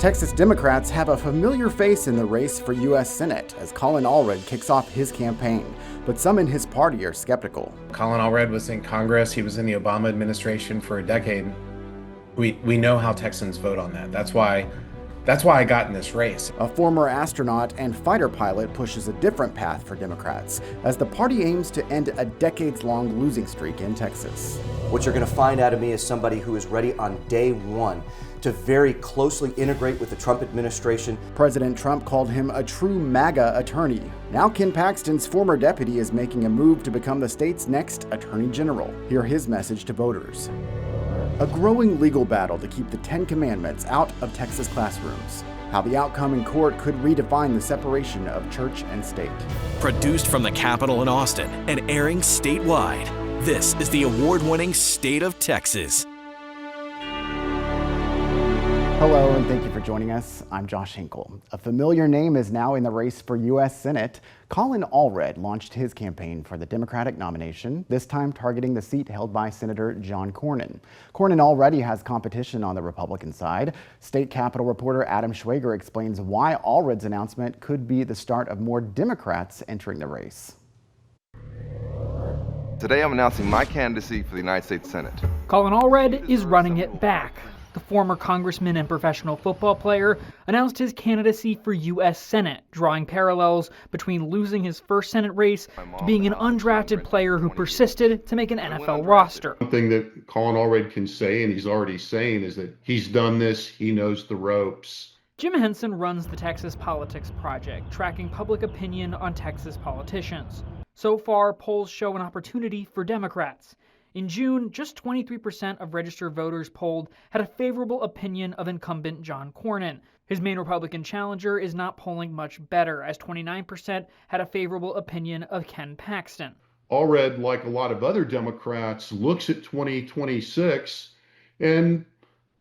Texas Democrats have a familiar face in the race for U.S. Senate as Colin Allred kicks off his campaign, but some in his party are skeptical. Colin Allred was in Congress. He was in the Obama administration for a decade. We know how Texans vote on that. That's why I got in this race. A former astronaut and fighter pilot pushes a different path for Democrats as the party aims to end a decades-long losing streak in Texas. What you're going to find out of me is somebody who is ready on day one to very closely integrate with the Trump administration. President Trump called him a true MAGA attorney. Now Ken Paxton's former deputy is making a move to become the state's next attorney general. Hear his message to voters. A growing legal battle to keep the Ten Commandments out of Texas classrooms. How the outcome in court could redefine the separation of church and state. Produced from the Capitol in Austin and airing statewide, this is the award-winning State of Texas. Hello, and thank you for joining us. I'm Josh Hinkle. A familiar name is now in the race for U.S. Senate. Colin Allred launched his campaign for the Democratic nomination, this time targeting the seat held by Senator John Cornyn. Cornyn already has competition on the Republican side. State Capitol reporter Adam Schwager explains why Allred's announcement could be the start of more Democrats entering the race. Today I'm announcing my candidacy for the United States Senate. Colin Allred is running it back. The former congressman and professional football player announced his candidacy for U.S. Senate, drawing parallels between losing his first Senate race to being an undrafted player who persisted to make an NFL roster. One thing that Colin Allred can say, and he's already saying, is that he's done this, he knows the ropes. Jim Henson runs the Texas Politics Project, tracking public opinion on Texas politicians. So far, polls show an opportunity for Democrats. In June, just 23% of registered voters polled had a favorable opinion of incumbent John Cornyn. His main Republican challenger is not polling much better, as 29% had a favorable opinion of Ken Paxton. Allred, like a lot of other Democrats, looks at 2026 and,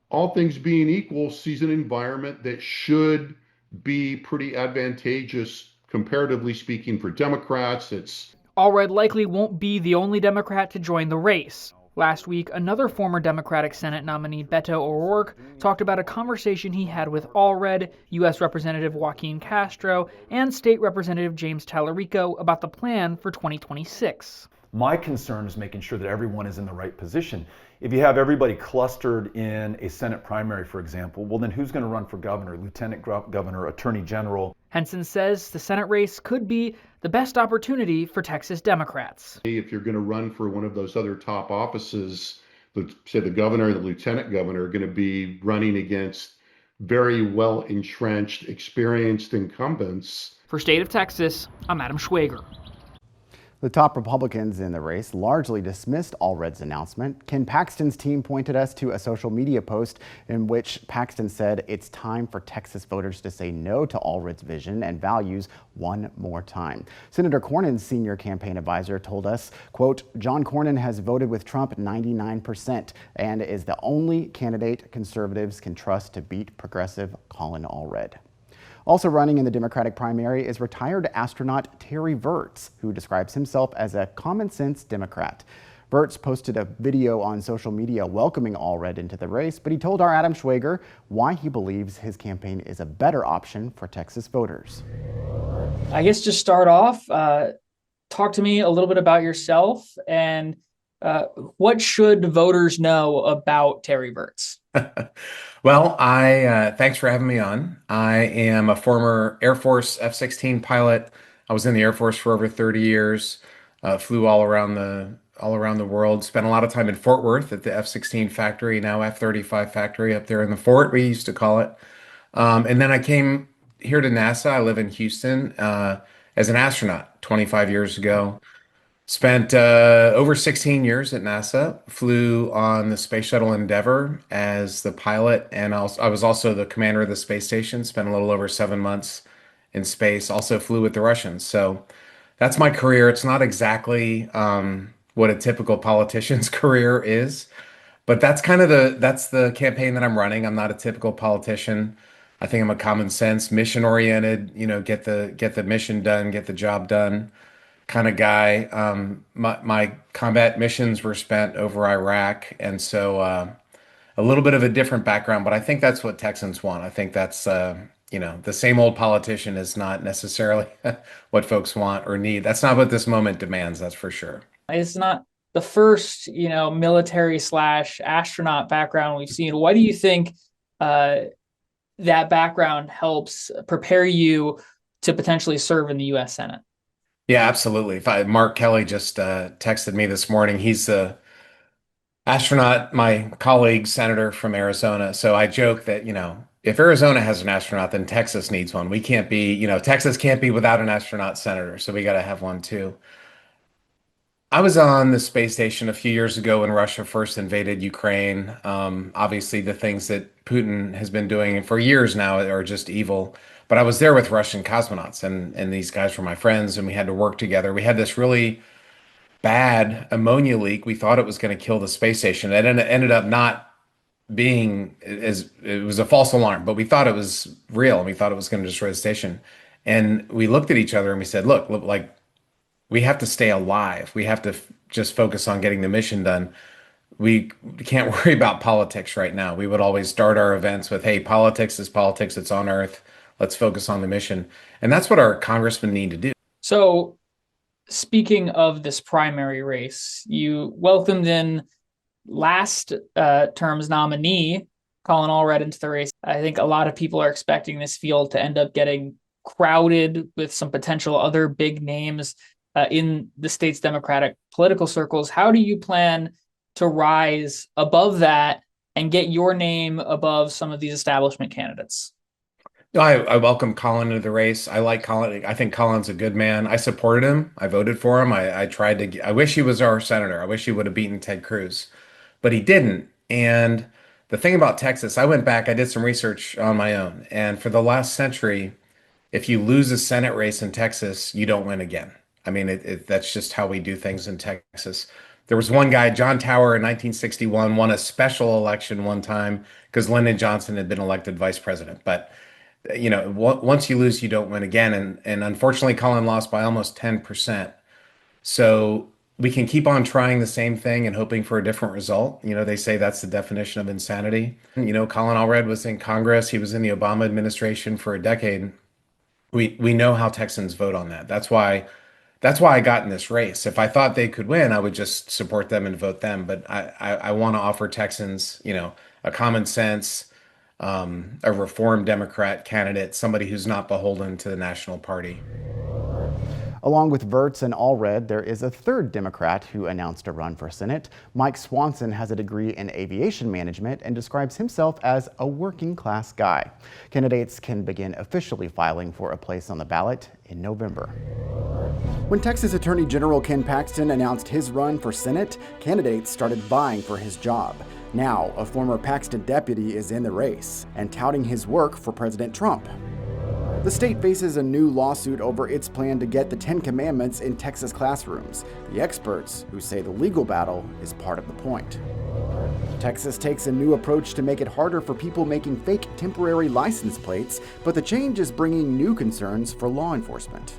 all things being equal, sees an environment that should be pretty advantageous, comparatively speaking, for Democrats. Allred likely won't be the only Democrat to join the race. Last week, another former Democratic Senate nominee, Beto O'Rourke, talked about a conversation he had with Allred, U.S. Representative Joaquin Castro, and State Representative James Tallarico about the plan for 2026. My concern is making sure that everyone is in the right position. If you have everybody clustered in a Senate primary, for example, well then who's going to run for governor, lieutenant governor, attorney general? Henson says the Senate race could be the best opportunity for Texas Democrats. If you're going to run for one of those other top offices, say the governor and the lieutenant governor are going to be running against very well entrenched, experienced incumbents. For State of Texas, I'm Adam Schwager. The top Republicans in the race largely dismissed Allred's announcement. Ken Paxton's team pointed us to a social media post in which Paxton said it's time for Texas voters to say no to Allred's vision and values one more time. Senator Cornyn's senior campaign advisor told us, quote, John Cornyn has voted with Trump 99% and is the only candidate conservatives can trust to beat progressive Colin Allred. Also running in the Democratic primary is retired astronaut Terry Virts, who describes himself as a common-sense Democrat. Virts posted a video on social media welcoming Allred into the race, but he told our Adam Schwager why he believes his campaign is a better option for Texas voters. I guess just start off, talk to me a little bit about yourself and what should voters know about Terry Virts? Well, thanks for having me on. I am a former Air Force F-16 pilot. I was in the Air Force for over 30 years, flew all around the world, spent a lot of time in Fort Worth at the F-16 factory, now F-35 factory up there in the fort, we used to call it. And then I came here to NASA. I live in Houston as an astronaut 25 years ago. Spent over 16 years at NASA, flew on the Space Shuttle Endeavour as the pilot, and I was also the commander of the space station, spent a little over 7 months in space, also flew with the Russians. So that's my career. It's not exactly what a typical politician's career is, but that's kind of that's the campaign that I'm running. I'm not a typical politician. I think I'm a common sense, mission oriented, get the mission done, get the job done kind of guy. My combat missions were spent over Iraq, and so a a little bit of a different background, but I think that's what Texans want. I think that's, the same old politician is not necessarily what folks want or need. That's not what this moment demands, that's for sure. It's not the first, military / astronaut background we've seen. Why do you think that background helps prepare you to potentially serve in the U.S. Senate? Yeah, absolutely. Mark Kelly just texted me this morning. He's a astronaut, my colleague, senator from Arizona. So I joke that, if Arizona has an astronaut, then Texas needs one. We can't be, Texas can't be without an astronaut senator. So we got to have one too. I was on the space station a few years ago when Russia first invaded Ukraine. Obviously, the things that Putin has been doing for years now are just evil. But I was there with Russian cosmonauts, and these guys were my friends, and we had to work together. We had this really bad ammonia leak. We thought it was going to kill the space station. It ended up not being as it was a false alarm, but we thought it was real, and we thought it was going to destroy the station. And we looked at each other and we said, look, like, we have to stay alive. We have to just focus on getting the mission done. We can't worry about politics right now. We would always start our events with, hey, politics is politics. It's on Earth. Let's focus on the mission. And that's what our congressmen need to do. So speaking of this primary race, you welcomed in last term's nominee, Colin Allred, into the race. I think a lot of people are expecting this field to end up getting crowded with some potential other big names in the state's Democratic political circles. How do you plan to rise above that and get your name above some of these establishment candidates? I welcome Colin into the race. I like Colin. I think Colin's a good man. I supported him. I voted for him. I wish he was our senator. I wish he would have beaten Ted Cruz, but he didn't. And the thing about Texas, I went back, I did some research on my own. And for the last century, if you lose a Senate race in Texas, you don't win again. I mean, that's just how we do things in Texas. There was one guy, John Tower, in 1961, won a special election one time because Lyndon Johnson had been elected vice president. But, once you lose, you don't win again. And unfortunately, Colin lost by almost 10%. So we can keep on trying the same thing and hoping for a different result. They say that's the definition of insanity. Colin Allred was in Congress. He was in the Obama administration for a decade. We know how Texans vote on that. That's why I got in this race. If I thought they could win, I would just support them and vote them. But I want to offer Texans, a common sense, a reformed Democrat candidate, somebody who's not beholden to the national party. Along with Virts and Allred, there is a third Democrat who announced a run for Senate. Mike Swanson has a degree in aviation management and describes himself as a working class guy. Candidates can begin officially filing for a place on the ballot in November. When Texas Attorney General Ken Paxton announced his run for Senate, candidates started vying for his job. Now, a former Paxton deputy is in the race and touting his work for President Trump. The state faces a new lawsuit over its plan to get the 10 Commandments in Texas classrooms. The experts who say the legal battle is part of the point. Texas takes a new approach to make it harder for people making fake temporary license plates, but the change is bringing new concerns for law enforcement.